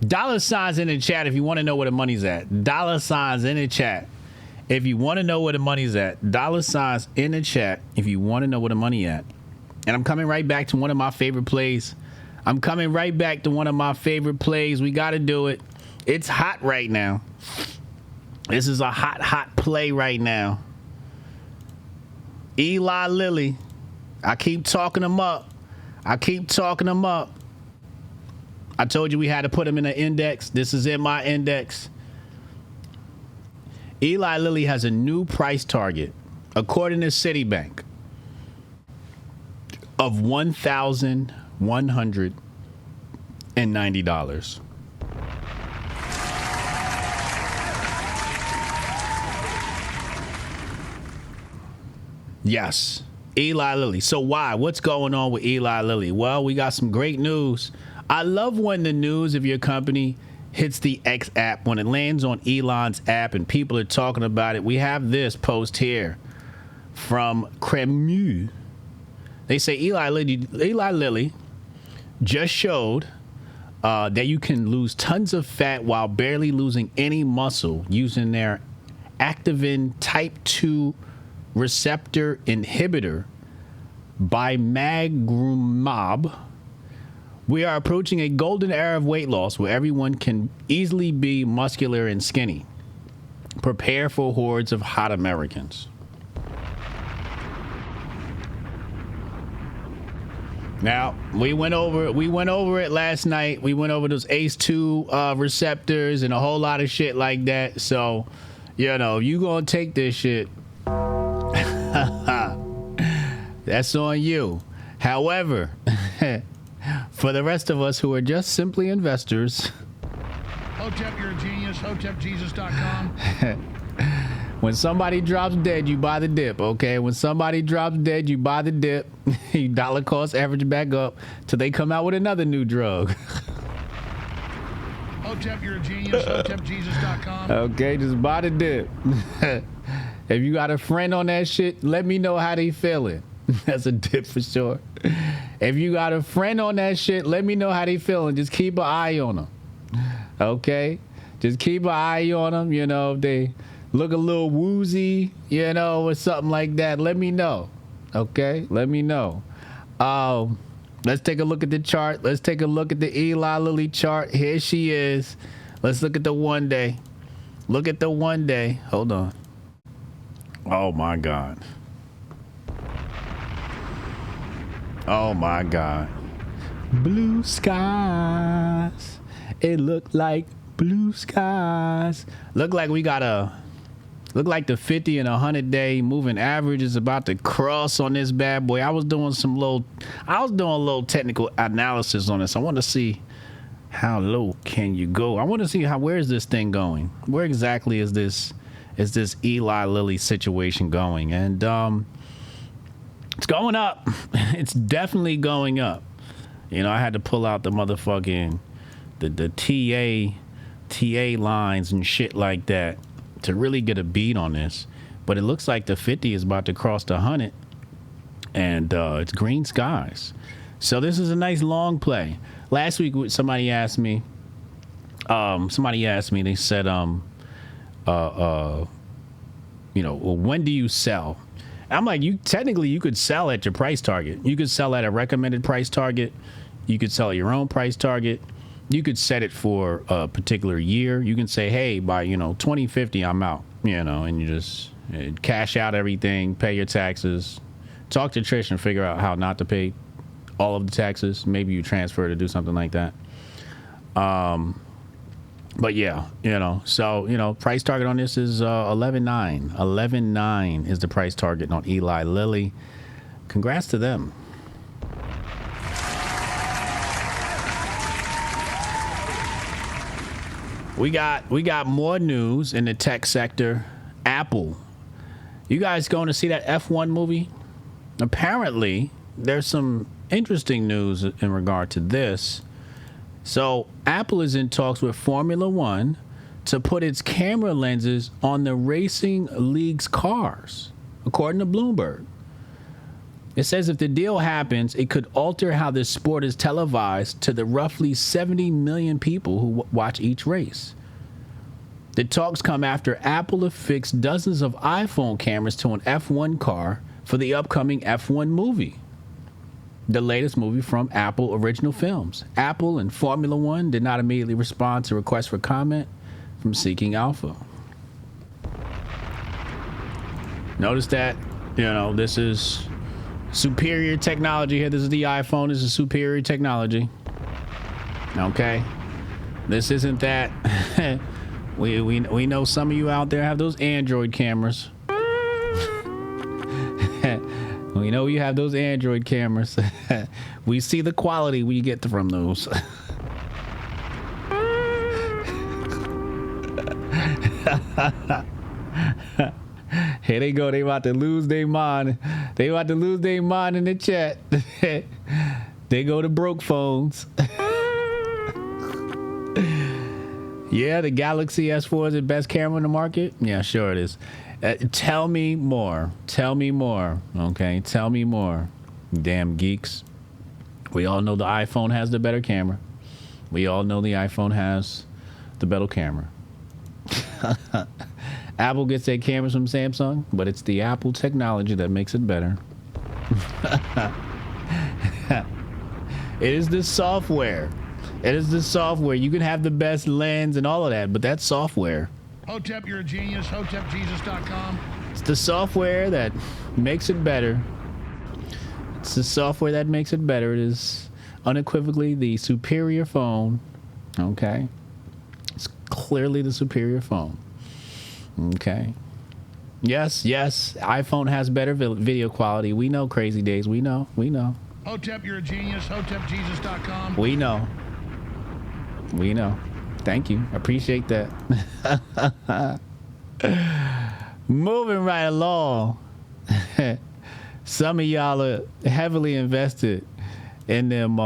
Dollar signs in the chat if you want to know where the money's at. Dollar signs in the chat if you want to know where the money's at. Dollar signs in the chat if you want to know where the money at. And I'm coming right back to one of my favorite plays. We got to do it. It's hot right now. This is a hot play right now. Eli Lilly. I keep talking him up. I told you we had to put him in an index. This is in my index. Eli Lilly has a new price target, according to Citibank, of $1,190. Yes, Eli Lilly. So why? What's going on with Eli Lilly? Well, we got some great news. I love when the news of your company hits the X app, when it lands on Elon's app and people are talking about it. We have this post here from Cremu. They say Eli Lilly just showed that you can lose tons of fat while barely losing any muscle using their activin type 2 receptor inhibitor bimagrumab. We are approaching a golden era of weight loss where everyone can easily be muscular and skinny. Prepare for hordes of hot Americans. Now, we went over it last night. We went over those ACE2 receptors and a whole lot of shit like that. So, you know, you gonna take this shit. That's on you. However, for the rest of us who are just simply investors, Hotep, you're a genius. HotepJesus.com. When somebody drops dead, you buy the dip, okay? When somebody drops dead, you buy the dip. You dollar cost average back up till they come out with another new drug. Hotep, you're a genius. HotepJesus.com. Okay, just buy the dip. If you got a friend on that shit, let me know how they feeling. That's a dip for sure. If you got a friend on that shit, let me know how they feeling. Just keep an eye on them. Okay? Just keep an eye on them. You know, if they look a little woozy, you know, or something like that, let me know. Okay? Let me know. Let's take a look at the chart. Let's take a look at the Eli Lilly chart. Here she is. Let's look at the 1 day. Look at the 1 day. Hold on. Oh, my God. Oh, my God. Blue skies. It looked like blue skies. Look like the 50 and 100 day moving average is about to cross on this bad boy. I was doing a little technical analysis on this. I want to see how low can you go. I want to see where is this thing going? Where exactly is this Eli Lilly situation going? And it's going up. It's definitely going up. You know, I had to pull out the motherfucking the TA lines and shit like that to really get a beat on this. But it looks like the 50 is about to cross the 100, and it's green skies. So this is a nice long play. Last week somebody asked me, they said, you know, well, when do you sell? I'm like, you could sell at your price target. You could sell at a recommended price target. You could sell at your own price target. You could set it for a particular year. You can say, hey, by, 2050, I'm out, and you just cash out everything, pay your taxes, talk to Trish and figure out how not to pay all of the taxes. Maybe you transfer to do something like that. But yeah, so, price target on this is 11.9. 11.9 is the price target on Eli Lilly. Congrats to them. We got more news in the tech sector. Apple. You guys going to see that F1 movie? Apparently, there's some interesting news in regard to this. So, Apple is in talks with Formula One to put its camera lenses on the racing league's cars, according to Bloomberg. It says if the deal happens, it could alter how this sport is televised to the roughly 70 million people who watch each race. The talks come after Apple affixed dozens of iPhone cameras to an F1 car for the upcoming F1 movie, the latest movie from Apple Original Films. Apple and Formula One did not immediately respond to requests for comment from Seeking Alpha. Notice that, this is superior technology here. This is the iPhone. This is superior technology. Okay? This isn't that. We know some of you out there have those Android cameras. We know you have those Android cameras. We see the quality we get from those. Here they go. They about to lose their mind. They about to lose their mind in the chat. They go to broke phones. Yeah, the Galaxy S4 is the best camera in the market? Yeah, sure it is. Tell me more. Tell me more. Okay, tell me more. Damn geeks. We all know the iPhone has the better camera. We all know the iPhone has the better camera. Apple gets their cameras from Samsung, but it's the Apple technology that makes it better. It is the software. It is the software. You can have the best lens and all of that, but that's software. Hotep, you're a genius. HotepJesus.com. It's the software that makes it better. It's the software that makes it better. It is unequivocally the superior phone. Okay? It's clearly the superior phone. Okay? Yes, iPhone has better video quality. We know, Crazy Days. We know. Hotep, you're a genius. HotepJesus.com. We know. Thank you. Appreciate that. Moving right along. Some of y'all are heavily invested in them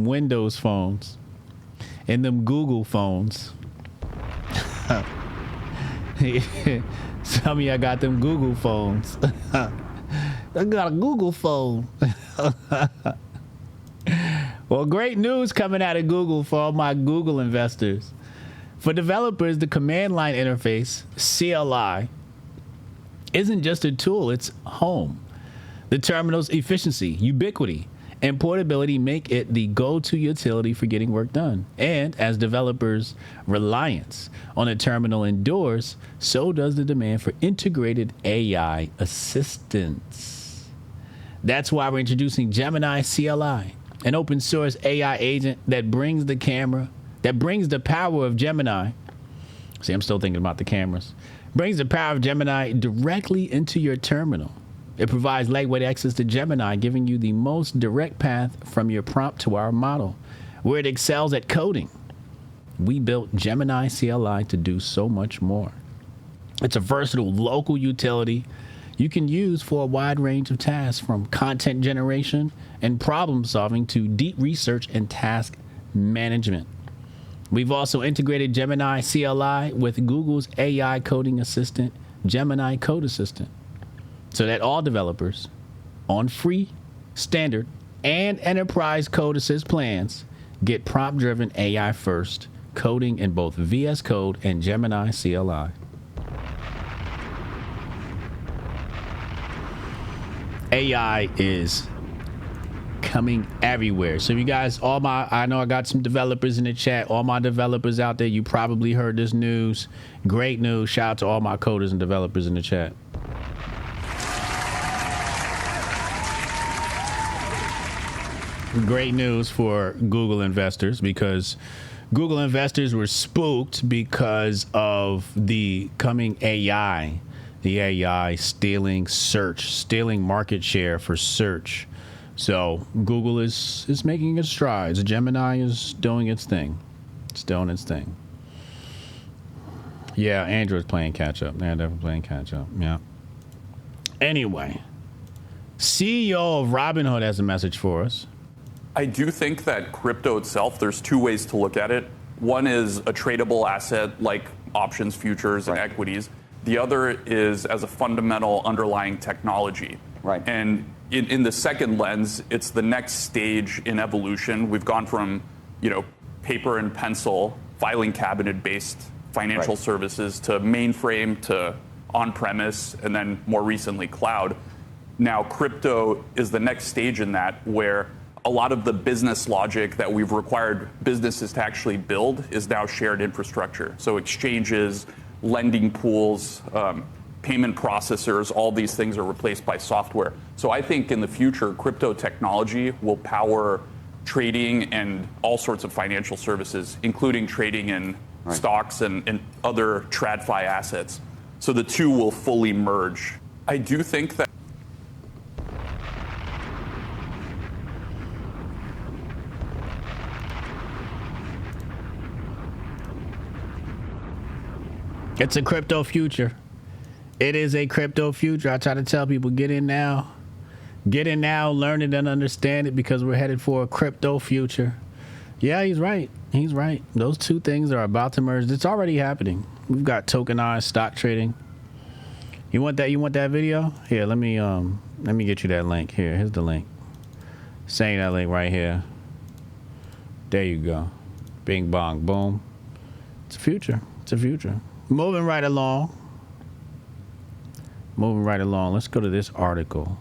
Windows phones, in them Google phones. Some of y'all got them Google phones. I got a Google phone. Well, great news coming out of Google for all my Google investors. For developers, the command line interface, CLI, isn't just a tool, it's home. The terminal's efficiency, ubiquity, and portability make it the go-to utility for getting work done. And as developers' reliance on a terminal endures, so does the demand for integrated AI assistance. That's why we're introducing Gemini CLI, an open source AI agent that brings the power of Gemini. See, I'm still thinking about the cameras. Brings the power of Gemini directly into your terminal. It provides lightweight access to Gemini, giving you the most direct path from your prompt to our model, where it excels at coding. We built Gemini CLI to do so much more. It's a versatile local utility you can use for a wide range of tasks, from content generation and problem solving to deep research and task management. We've also integrated Gemini CLI with Google's AI coding assistant, Gemini Code Assistant, so that all developers on free, standard, and enterprise code assist plans get prompt-driven AI-first coding in both VS Code and Gemini CLI. AI is coming everywhere. So you guys, I know I got some developers in the chat. All my developers out there, you probably heard this news. Great news. Shout out to all my coders and developers in the chat. Great news for Google investors, because Google investors were spooked because of the coming AI. The AI stealing search, stealing market share for search. So Google is making its strides. Gemini is doing its thing. It's doing its thing. Yeah, Android's playing catch up. They're definitely playing catch up. Yeah. Anyway, CEO of Robinhood has a message for us. I do think that crypto itself, there's two ways to look at it. One is a tradable asset like options, futures, and equities. The other is as a fundamental underlying technology. Right. And in the second lens, it's the next stage in evolution. We've gone from, paper and pencil, filing cabinet-based financial services to mainframe to on-premise, and then more recently cloud. Now, crypto is the next stage in that, where a lot of the business logic that we've required businesses to actually build is now shared infrastructure. So exchanges, lending pools, payment processors, all these things are replaced by software. So I think in the future, crypto technology will power trading and all sorts of financial services, including trading in stocks and other TradFi assets. So the two will fully merge. I do think that it's a crypto future. It is a crypto future. I try to tell people, get in now. Get in now, learn it and understand it, because we're headed for a crypto future. Yeah, he's right. He's right. Those two things are about to merge. It's already happening. We've got tokenized stock trading. You want that? You want that video? Here, let me get you that link. Here's the link. Saying that link right here. There you go. Bing bong boom. It's a future. It's a future. Moving right along. Let's go to this article.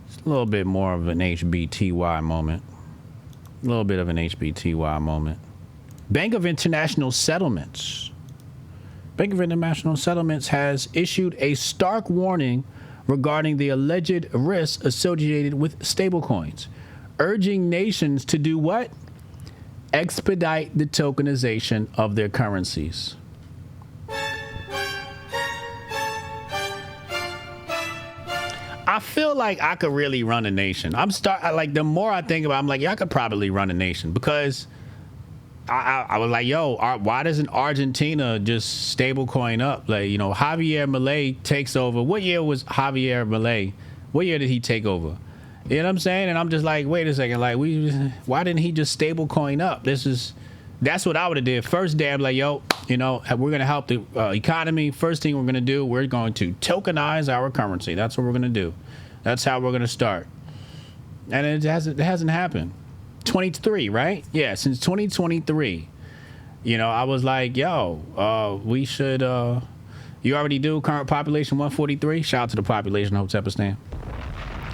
It's a little bit more of an HBTY moment. A little bit of an HBTY moment. Bank of International Settlements. Bank of International Settlements has issued a stark warning regarding the alleged risks associated with stablecoins, urging nations to do what? Expedite the tokenization of their currencies. I feel like I could really run a nation. The more I think about it, I'm like, yeah, I could probably run a nation, because I was like, yo, why doesn't Argentina just stablecoin up? Like, Javier Milei takes over. What year was Javier Milei? What year did he take over? You know what I'm saying? And I'm just like, wait a second, like, why didn't he just stablecoin up? That's what I would have did. First day, I'm like, yo, we're going to help the economy. First thing we're going to do, we're going to tokenize our currency. That's what we're going to do. That's how we're going to start. And it hasn't happened. 23, right? Yeah, since 2023. I was like, yo, we should, you already do current population 143. Shout out to the population, HotepJesusLive.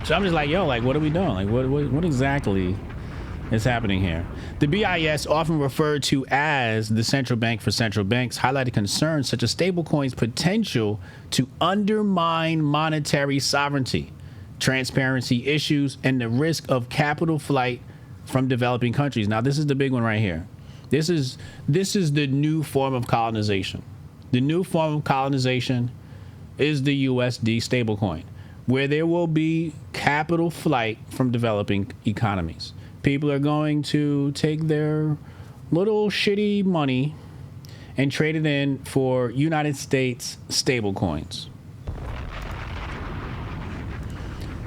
So I'm just like, yo, like, what are we doing? Like, what exactly is happening here? The BIS, often referred to as the central bank for central banks, highlighted concerns such as stablecoins' potential to undermine monetary sovereignty, transparency issues, and the risk of capital flight from developing countries. Now, this is the big one right here. This is the new form of colonization. The new form of colonization is the USD stablecoin, where there will be capital flight from developing economies. People are going to take their little shitty money and trade it in for United States stablecoins.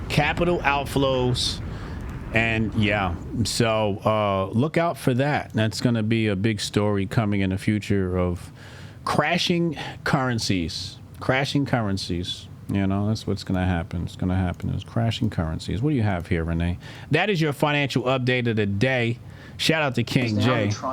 Capital outflows. And yeah, so look out for that. That's going to be a big story coming in the future of crashing currencies. That's what's going to happen. It's going to happen is crashing currencies. What do you have here, Renee? That is your financial update of the day. Shout out to King J.